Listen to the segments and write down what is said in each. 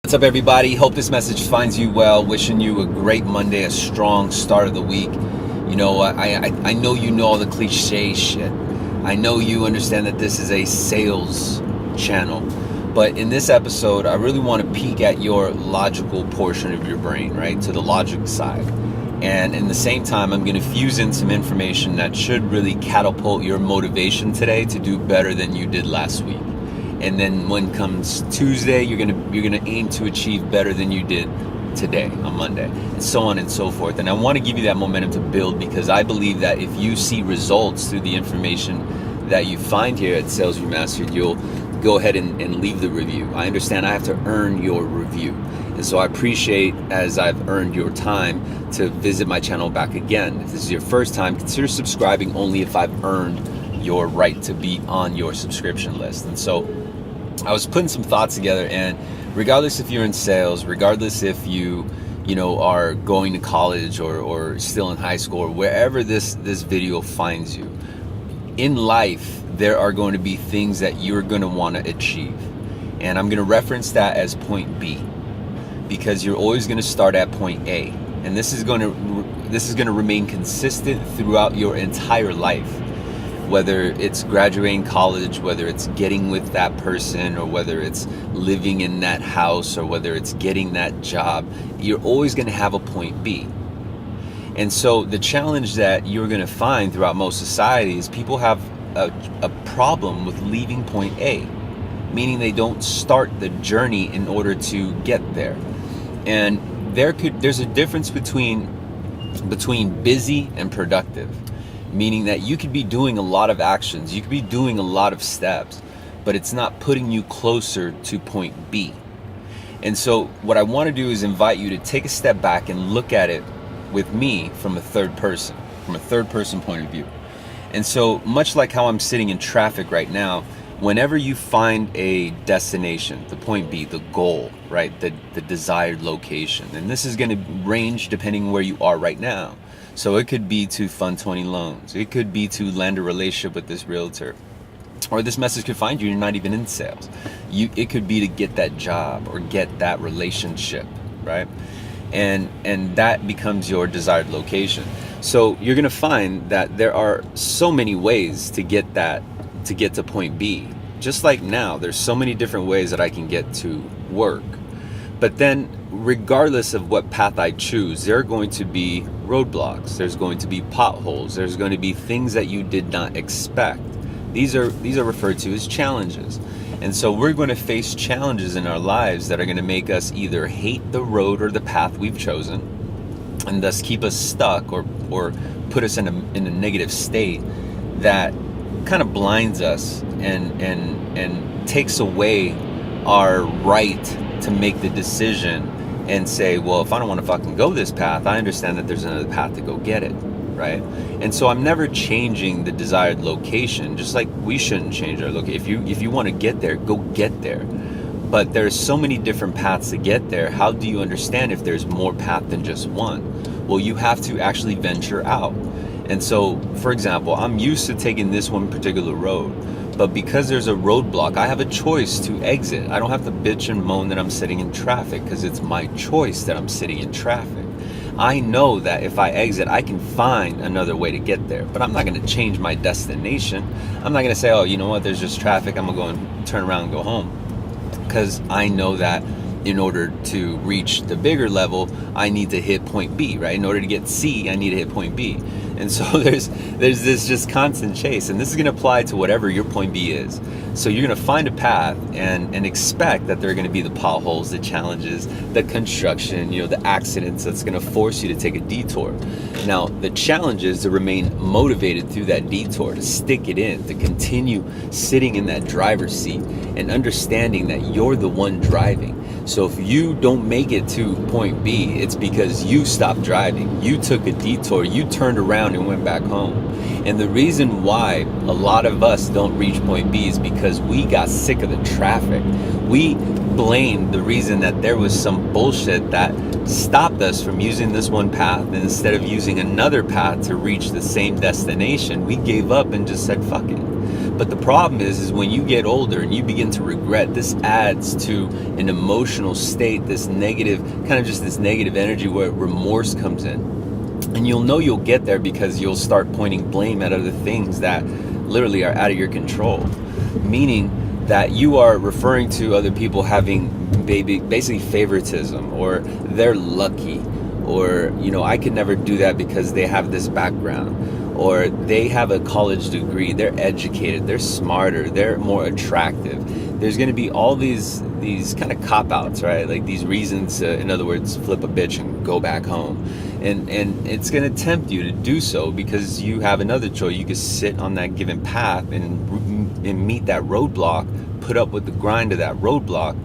What's up, everybody? Hope this message finds you well. Wishing you a great Monday, a strong start of the week. You know, I know you know all the cliche shit. I know you understand that this is a sales channel. But in this episode, I really want to peek at your logical portion of your brain, right? To the logic side. And in the same time, I'm going to fuse in some information that should really catapult your motivation today to do better than you did last week. And then when comes Tuesday, you're gonna aim to achieve better than you did today on Monday, and so on and so forth. And I want to give you that momentum to build, because I believe that if you see results through the information that you find here at Sales Remastered, you'll go ahead and leave the review. I understand I have to earn your review, and so I appreciate, as I've earned your time, to visit my channel back again. If this is your first time, consider subscribing only if I've earned your right to be on your subscription list. And so I was putting some thoughts together, and regardless if you're in sales, regardless if you are going to college or still in high school, or wherever this video finds you, in life there are going to be things that you're going to want to achieve. And I'm going to reference that as point B, because you're always going to start at point A. And this is going to remain consistent throughout your entire life. Whether it's graduating college, whether it's getting with that person, or whether it's living in that house, or whether it's getting that job, you're always going to have a point B. And so the challenge that you're going to find throughout most societies, people have a problem with leaving point A, meaning they don't start the journey in order to get there. And there's a difference between busy and productive. Meaning that you could be doing a lot of actions, you could be doing a lot of steps, but it's not putting you closer to point B. And so what I want to do is invite you to take a step back and look at it with me from a third person point of view. And so much like how I'm sitting in traffic right now, whenever you find a destination, the point B, the goal, right, the desired location, and this is going to range depending where you are right now. So it could be to fund 20 loans. It could be to land a relationship with this realtor. Or this message could find you, you're not even in sales. It could be to get that job or get that relationship, right? And that becomes your desired location. So you're gonna find that there are so many ways to get to point B. Just like now, there's so many different ways that I can get to work. But then, regardless of what path I choose, there are going to be roadblocks. There's going to be potholes. There's going to be things that you did not expect. These are referred to as challenges. And so we're going to face challenges in our lives that are going to make us either hate the road or the path we've chosen, and thus keep us stuck or put us in a negative state that kind of blinds us and takes away our right to make the decision and say, well, if I don't want to fucking go this path, I understand that there's another path to go get it, right? And so I'm never changing the desired location, just like we shouldn't change our location. If you want to get there, go get there. But there's so many different paths to get there. How do you understand if there's more path than just one? Well, you have to actually venture out. And so, for example, I'm used to taking this one particular road, but because there's a roadblock, I have a choice to exit. I don't have to bitch and moan that I'm sitting in traffic, because it's my choice that I'm sitting in traffic. I know that if I exit, I can find another way to get there, but I'm not going to change my destination. I'm not going to say, oh, you know what, there's just traffic, I'm going to go and turn around and go home. Because I know that in order to reach the bigger level, I need to hit point B, right? In order to get C, I need to hit point B. And so there's this just constant chase, and this is going to apply to whatever your point B is. So you're going to find a path and expect that there are going to be the potholes, the challenges, the construction, the accidents that's going to force you to take a detour. Now, the challenge is to remain motivated through that detour, to stick it in, to continue sitting in that driver's seat and understanding that you're the one driving. So if you don't make it to point B, it's because you stopped driving. You took a detour, you turned around and went back home. And the reason why a lot of us don't reach point B is because we got sick of the traffic. We blamed the reason that there was some bullshit that stopped us from using this one path, and instead of using another path to reach the same destination, we gave up and just said, fuck it. But the problem is when you get older and you begin to regret, this adds to an emotional state, this negative, kind of just this negative energy where remorse comes in. And you'll know you'll get there because you'll start pointing blame at other things that literally are out of your control. Meaning that you are referring to other people having basically favoritism, or they're lucky, or, I could never do that because they have this background, or they have a college degree, they're educated, they're smarter, they're more attractive. There's going to be all these kind of cop-outs, right? Like these reasons to, in other words, flip a bitch and go back home. And it's going to tempt you to do so because you have another choice. You could sit on that given path and meet that roadblock, put up with the grind of that roadblock,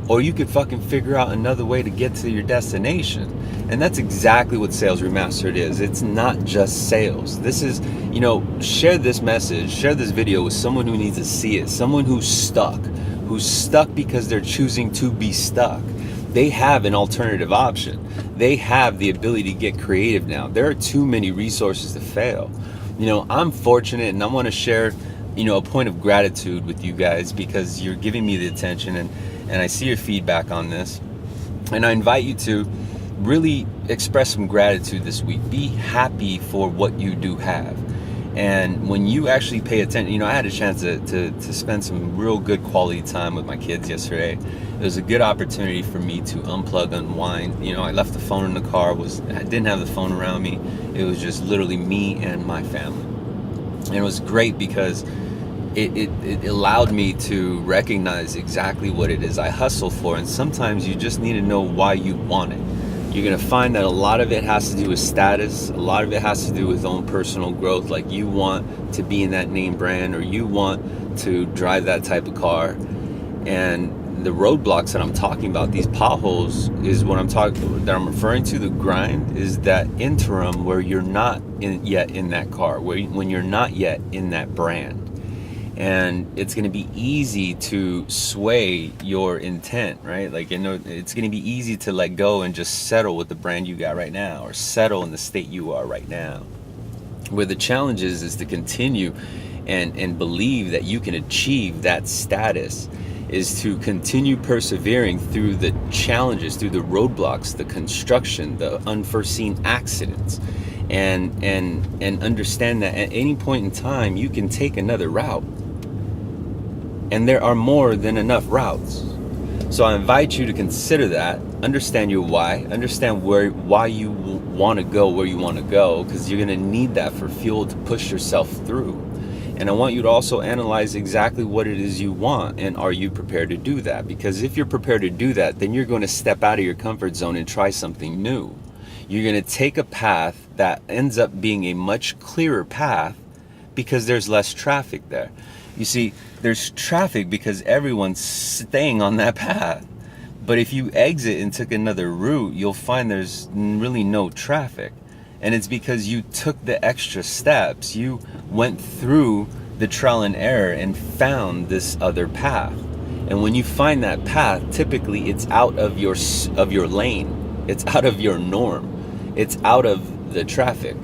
or you could fucking figure out another way to get to your destination. And that's exactly what Sales Remastered is. It's not just sales. This is, share this message, share this video with someone who needs to see it, someone who's stuck because they're choosing to be stuck. They have an alternative option. They have the ability to get creative now. There are too many resources to fail. I'm fortunate, and I want to share, a point of gratitude with you guys because you're giving me the attention, and I see your feedback on this. And I invite you to really express some gratitude this week. Be happy for what you do have. And when you actually pay attention, I had a chance to spend some real good quality time with my kids yesterday. It was a good opportunity for me to unplug, unwind. I left the phone in the car. I didn't have the phone around me. It was just literally me and my family. And it was great because it allowed me to recognize exactly what it is I hustle for. And sometimes you just need to know why you want it. You're going to find that a lot of it has to do with status. A lot of it has to do with own personal growth. Like you want to be in that name brand, or you want to drive that type of car. And the roadblocks that I'm talking about, these potholes, is what I'm referring to. The grind is that interim where you're not yet in that car, when you're not yet in that brand. And it's going to be easy to sway your intent, right? Like, it's going to be easy to let go and just settle with the brand you got right now, or settle in the state you are right now. Where the challenge is to continue and believe that you can achieve that status, is to continue persevering through the challenges, through the roadblocks, the construction, the unforeseen accidents, and understand that at any point in time you can take another route. And there are more than enough routes. So I invite you to consider that, understand your why, understand why you want to go where you want to go, because you're going to need that for fuel to push yourself through. And I want you to also analyze exactly what it is you want, and are you prepared to do that? Because if you're prepared to do that, then you're going to step out of your comfort zone and try something new. You're going to take a path that ends up being a much clearer path because there's less traffic there. You see, there's traffic because everyone's staying on that path. But if you exit and took another route, you'll find there's really no traffic. And it's because you took the extra steps. You went through the trial and error and found this other path. And when you find that path, typically it's out of your lane. It's out of your norm. It's out of the traffic.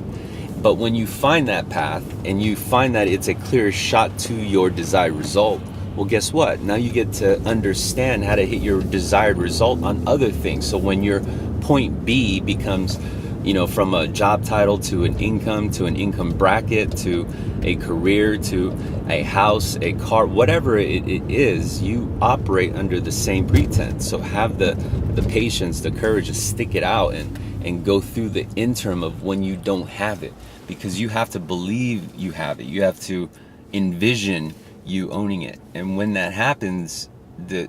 But when you find that path and you find that it's a clear shot to your desired result, well, guess what? Now you get to understand how to hit your desired result on other things. So when your point B becomes, from a job title to an income bracket, to a career, to a house, a car, whatever it is, you operate under the same pretense. So have the patience, the courage to stick it out and go through the interim of when you don't have it, because you have to believe you have it. You have to envision you owning it. And when that happens,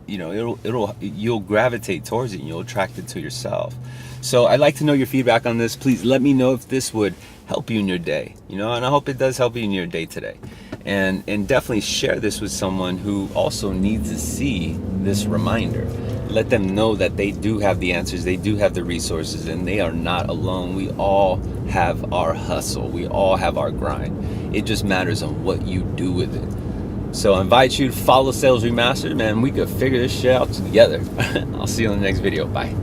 you'll gravitate towards it and you'll attract it to yourself. So I'd like to know your feedback on this. Please let me know if this would help you in your day, and I hope it does help you in your day today. And definitely share this with someone who also needs to see this reminder. Let them know that they do have the answers, they do have the resources, and they are not alone. We all have our hustle, we all have our grind. It just matters on what you do with it. So I invite you to follow Sales Remastered, man. We could figure this shit out together. I'll see you in the next video. Bye.